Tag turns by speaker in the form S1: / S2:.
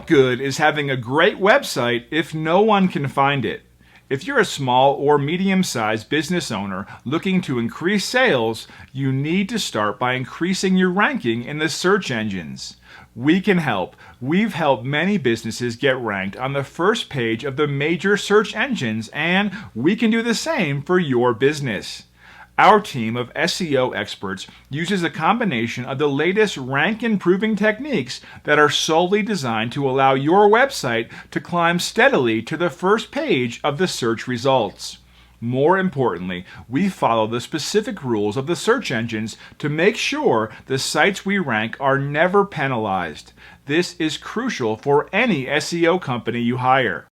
S1: What good is having a great website if no one can find it? If you're a small or medium-sized business owner looking to increase sales, you need to start by increasing your ranking in the search engines. We can help. We've helped many businesses get ranked on the first page of the major search engines, and we can do the same for your business. Our team of SEO experts uses a combination of the latest rank-improving techniques that are solely designed to allow your website to climb steadily to the first page of the search results. More importantly, we follow the specific rules of the search engines to make sure the sites we rank are never penalized. This is crucial for any SEO company you hire.